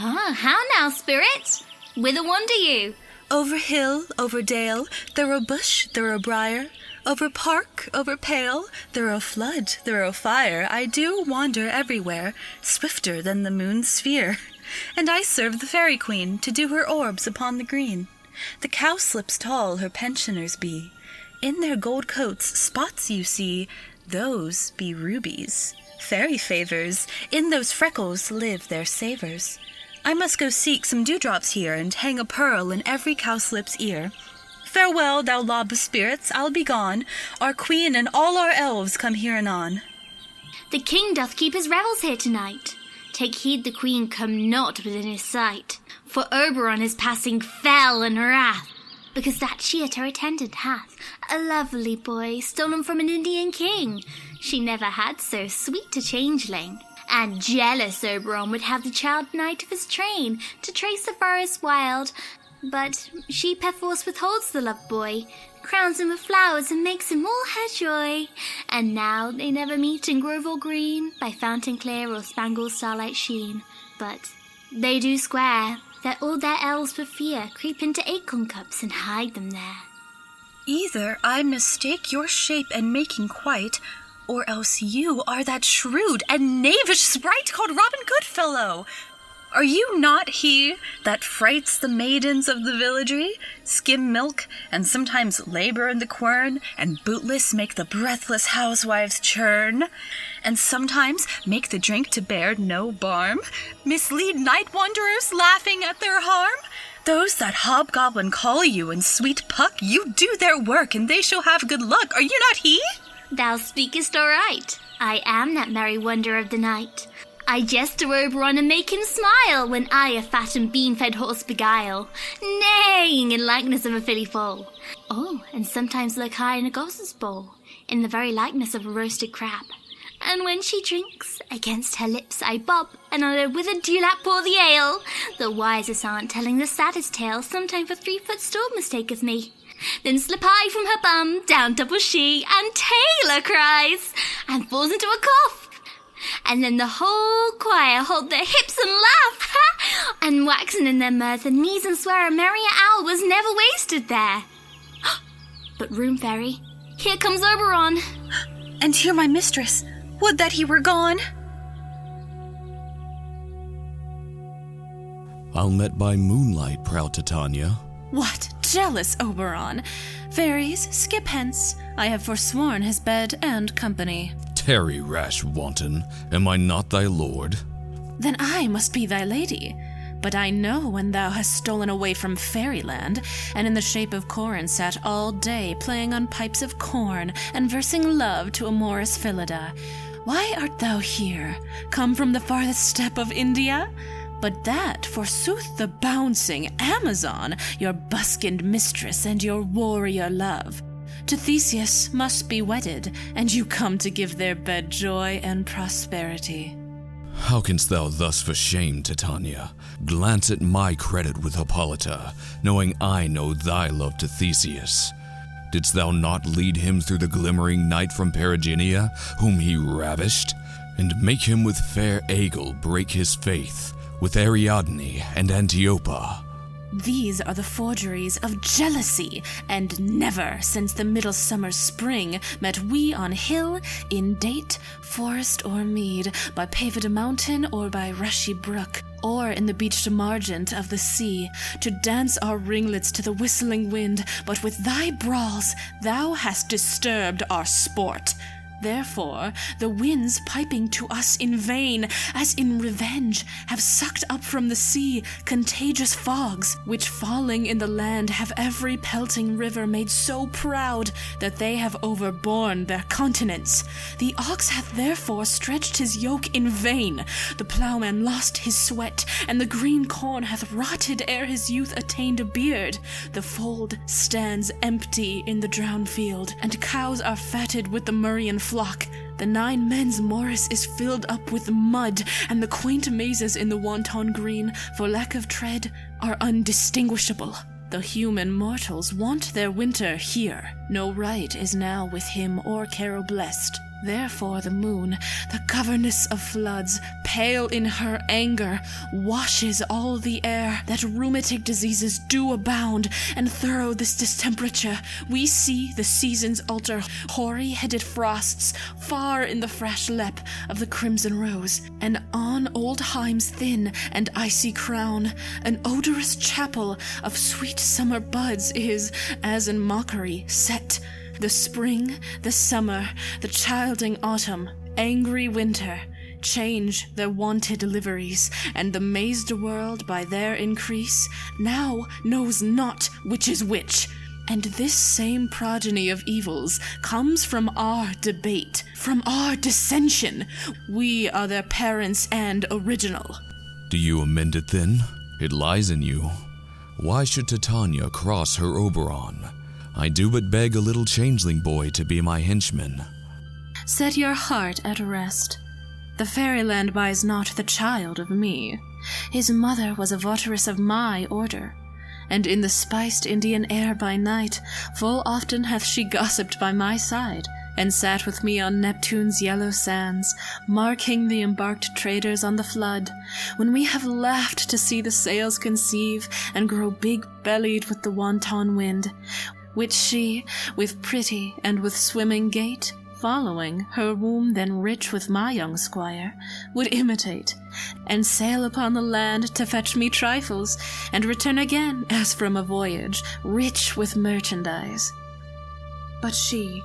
Ah, how now, spirit? Whither wander you? Over hill, over dale, through bush, through briar, over park, over pale, through flood, through fire, I do wander everywhere, swifter than the moon's sphere. And I serve the fairy queen, to do her orbs upon the green. The cowslips tall her pensioners be. In their gold coats spots you see, those be rubies. Fairy favors, in those freckles live their savors. I must go seek some dewdrops here, and hang a pearl in every cowslip's ear. Farewell, thou lob of spirits, I'll be gone. Our queen and all our elves come here anon. The king doth keep his revels here tonight. Take heed the queen come not within his sight, for Oberon is passing fell in wrath, because that she at her attendant hath a lovely boy stolen from an Indian king. She never had so sweet a changeling. And jealous Oberon would have the child knight of his train to trace the forest wild, but she perforce withholds the loved boy, crowns him with flowers and makes him all her joy. And now they never meet in grove or green, by fountain clear or spangled starlight sheen, but they do swear that all their elves for fear creep into acorn cups and hide them there. Either I mistake your shape and making quite, or else you are that shrewd and knavish sprite called Robin Goodfellow. Are you not he that frights the maidens of the villagery, skim milk, and sometimes labor in the quern, and bootless make the breathless housewives churn, and sometimes make the drink to bear no barm, mislead night wanderers laughing at their harm? Those that hobgoblin call you and sweet puck, you do their work, and they shall have good luck. Are you not he? Thou speakest aright. I am that merry wonder of the night. I jest to Oberon and make him smile, when I a fat and bean-fed horse beguile, neighing in likeness of a filly foal. Oh, and sometimes look high in a gossip's bowl, in the very likeness of a roasted crab. And when she drinks, against her lips I bob, and on her withered dewlap pour the ale. The wisest aunt telling the saddest tale, sometime for 3-foot stool mistaketh me. Then slip I from her bum, down double she, and Taylor cries, and falls into a cough. And then the whole choir hold their hips and laugh, and waxen in their mirth, and neeze and swear a merrier hour was never wasted there. But room fairy, here comes Oberon. And here my mistress, would that he were gone. I'll met by moonlight, proud Titania. What jealous Oberon! Fairies, skip hence. I have forsworn his bed and company. Tarry, rash wanton, am I not thy lord? Then I must be thy lady. But I know when thou hast stolen away from fairyland, and in the shape of Corin sat all day playing on pipes of corn, and versing love to amorous Phillida. Why art thou here, come from the farthest steppe of India? But that, forsooth, the bouncing Amazon, your buskined mistress and your warrior love. To Theseus must be wedded, and you come to give their bed joy and prosperity. How canst thou thus for shame, Titania, glance at my credit with Hippolyta, knowing I know thy love to Theseus? Didst thou not lead him through the glimmering night from Periginia, whom he ravished, and make him with fair Aegle break his faith, with Ariadne and Antiopa? These are the forgeries of jealousy, and never since the midsummer spring met we on hill, in date, forest, or mead, by paved mountain or by rushy brook, or in the beached margent of the sea, to dance our ringlets to the whistling wind, but with thy brawls thou hast disturbed our sport. Therefore, the winds piping to us in vain, as in revenge, have sucked up from the sea contagious fogs, which falling in the land have every pelting river made so proud that they have overborne their continents. The ox hath therefore stretched his yoke in vain, the ploughman lost his sweat, and the green corn hath rotted ere his youth attained a beard. The fold stands empty in the drowned field, and cows are fatted with the murrian flock. The 9 men's morris is filled up with mud, and the quaint mazes in the wanton green, for lack of tread, are undistinguishable. The human mortals want their winter here. No right is now with him or Caro blessed. Therefore the moon, the governess of floods, pale in her anger, washes all the air, that rheumatic diseases do abound, and thorough this distemperature, we see the seasons alter, hoary-headed frosts, far in the fresh lep of the crimson rose, and on old Heim's thin and icy crown, an odorous chapel of sweet summer buds is, as in mockery, set. The spring, the summer, the childing autumn, angry winter, change their wonted liveries, and the mazed world by their increase now knows not which is which. And this same progeny of evils comes from our debate, from our dissension. We are their parents and original. Do you amend it then? It lies in you. Why should Titania cross her Oberon? I do but beg a little changeling boy to be my henchman. Set your heart at rest. The fairyland buys not the child of me. His mother was a votaress of my order, and in the spiced Indian air by night, full often hath she gossiped by my side, and sat with me on Neptune's yellow sands, marking the embarked traders on the flood, when we have laughed to see the sails conceive, and grow big-bellied with the wanton wind, which she, with pretty and with swimming gait, following, her womb then rich with my young squire, would imitate, and sail upon the land to fetch me trifles, and return again, as from a voyage, rich with merchandise. But she,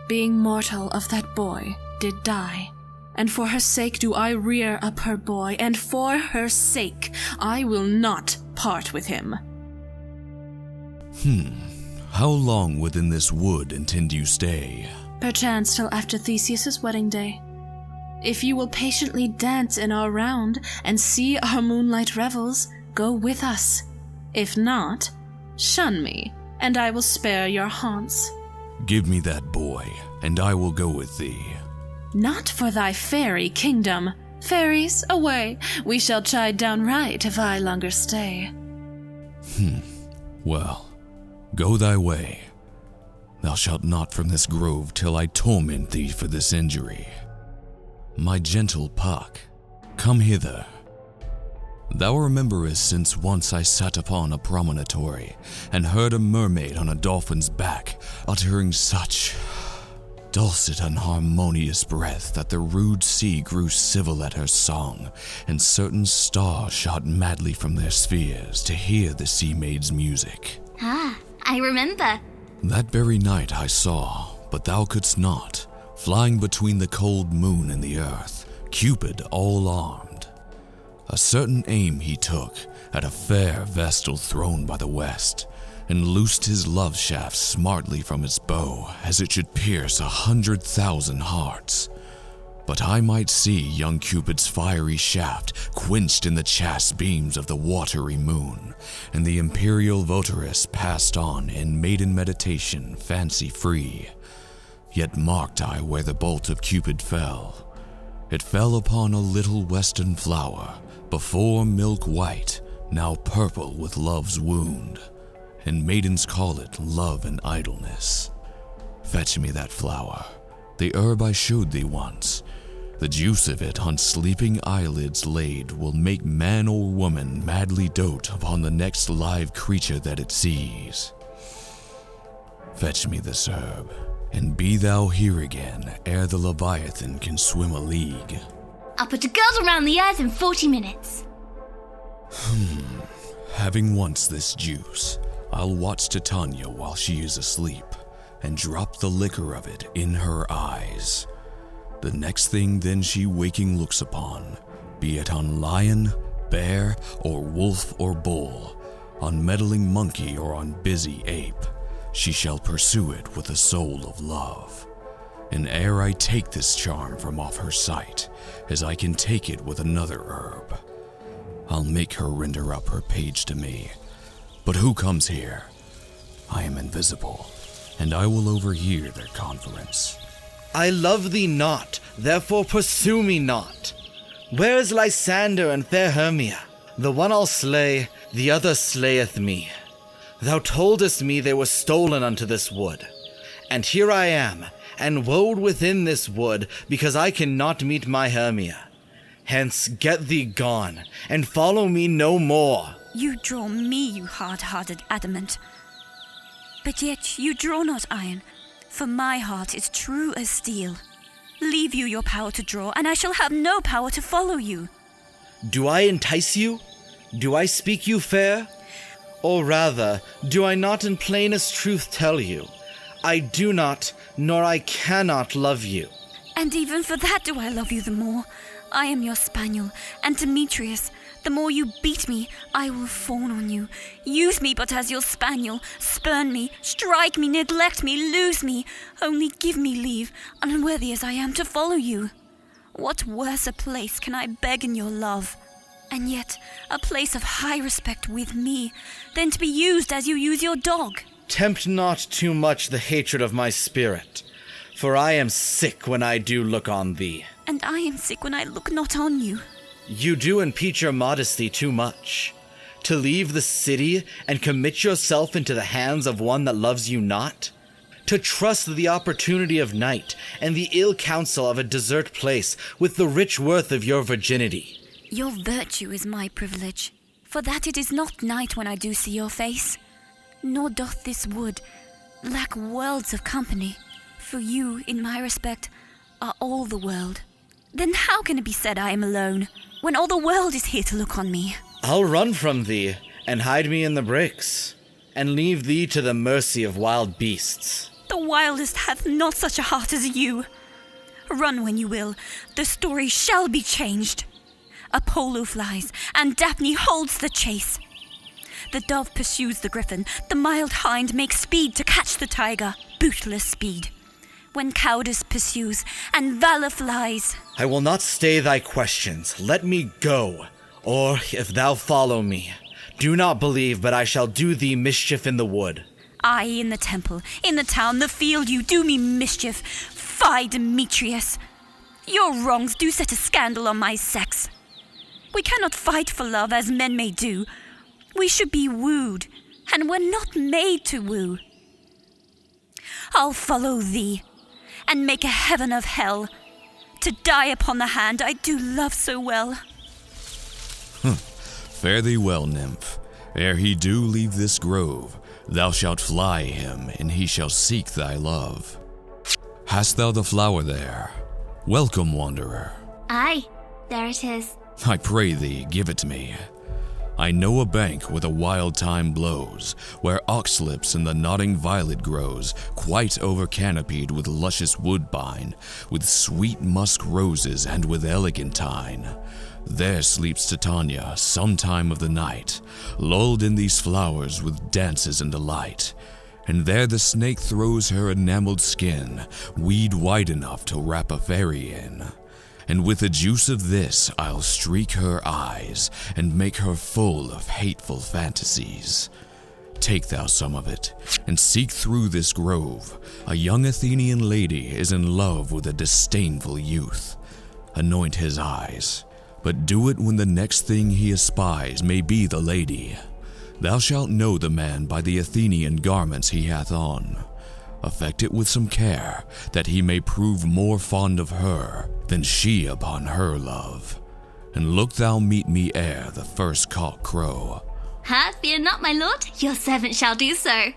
being mortal of that boy, did die, and for her sake do I rear up her boy, and for her sake I will not part with him. How long within this wood intend you stay? Perchance till after Theseus's wedding day. If you will patiently dance in our round and see our moonlight revels, go with us. If not, shun me, and I will spare your haunts. Give me that boy, and I will go with thee. Not for thy fairy kingdom. Fairies, away, we shall chide downright if I longer stay. Well, go thy way. Thou shalt not from this grove till I torment thee for this injury. My gentle Puck, come hither. Thou rememberest since once I sat upon a promontory, and heard a mermaid on a dolphin's back, uttering such dulcet and harmonious breath that the rude sea grew civil at her song, and certain stars shot madly from their spheres to hear the sea maid's music. Ah, I remember. That very night I saw, but thou couldst not, flying between the cold moon and the earth, Cupid all armed. A certain aim he took at a fair vestal thrown by the west, and loosed his love shaft smartly from its bow, as it should pierce 100,000 hearts. But I might see young Cupid's fiery shaft quenched in the chaste beams of the watery moon, and the imperial votaress passed on in maiden meditation fancy-free. Yet marked I where the bolt of Cupid fell. It fell upon a little western flower, before milk white, now purple with love's wound, and maidens call it love and idleness. Fetch me that flower, the herb I showed thee once. The juice of it on sleeping eyelids laid will make man or woman madly dote upon the next live creature that it sees. Fetch me this herb, and be thou here again ere the Leviathan can swim a league. I'll put a girdle around the earth in 40 minutes. Having once this juice, I'll watch Titania while she is asleep, and drop the liquor of it in her eyes. The next thing then she waking looks upon, be it on lion, bear, or wolf or bull, on meddling monkey or on busy ape, she shall pursue it with a soul of love. And ere I take this charm from off her sight, as I can take it with another herb, I'll make her render up her page to me. But who comes here? I am invisible, and I will overhear their conference. I love thee not, therefore pursue me not. Where is Lysander and fair Hermia? The one I'll slay, the other slayeth me. Thou toldest me they were stolen unto this wood, and here I am, and woed within this wood, because I cannot meet my Hermia. Hence get thee gone, and follow me no more. You draw me, you hard-hearted adamant. But yet you draw not iron, for my heart is true as steel. Leave you your power to draw, and I shall have no power to follow you. Do I entice you? Do I speak you fair? Or rather, do I not in plainest truth tell you, I do not, nor I cannot love you? And even for that do I love you the more. I am your spaniel, and Demetrius, the more you beat me, I will fawn on you. Use me but as your spaniel, spurn me, strike me, neglect me, lose me. Only give me leave, unworthy as I am, to follow you. What worse a place can I beg in your love? And yet a place of high respect with me, than to be used as you use your dog. Tempt not too much the hatred of my spirit, for I am sick when I do look on thee. And I am sick when I look not on you. You do impeach your modesty too much. To leave the city and commit yourself into the hands of one that loves you not? To trust the opportunity of night and the ill counsel of a desert place with the rich worth of your virginity? Your virtue is my privilege, for that it is not night when I do see your face. Nor doth this wood lack worlds of company, for you, in my respect, are all the world. Then how can it be said I am alone, when all the world is here to look on me? I'll run from thee, and hide me in the brakes, and leave thee to the mercy of wild beasts. The wildest hath not such a heart as you. Run when you will, the story shall be changed. Apollo flies, and Daphne holds the chase. The dove pursues the griffin, the mild hind makes speed to catch the tiger, bootless speed. When cowardice pursues, and valor flies. I will not stay thy questions, let me go. Or, if thou follow me, do not believe but I shall do thee mischief in the wood. I in the temple, in the town, the field, you do me mischief. Fie, Demetrius. Your wrongs do set a scandal on my sex. We cannot fight for love as men may do. We should be wooed, and we're not made to woo. I'll follow thee, and make a heaven of hell, to die upon the hand I do love so well. Fare thee well, nymph. Ere he do leave this grove, thou shalt fly him, and he shall seek thy love. Hast thou the flower there? Welcome, wanderer. Aye, there it is. I pray thee, give it me. I know a bank where the wild thyme blows, where oxlips and the nodding violet grows, quite over-canopied with luscious woodbine, with sweet musk roses and with elegantine. There sleeps Titania some time of the night, lulled in these flowers with dances and delight. And there the snake throws her enameled skin, weed wide enough to wrap a fairy in. And with the juice of this I'll streak her eyes, and make her full of hateful fantasies. Take thou some of it, and seek through this grove. A young Athenian lady is in love with a disdainful youth. Anoint his eyes, but do it when the next thing he espies may be the lady. Thou shalt know the man by the Athenian garments he hath on. Affect it with some care, that he may prove more fond of her than she upon her love. And look thou meet me ere the first cock crow. Fear not, my lord, your servant shall do so.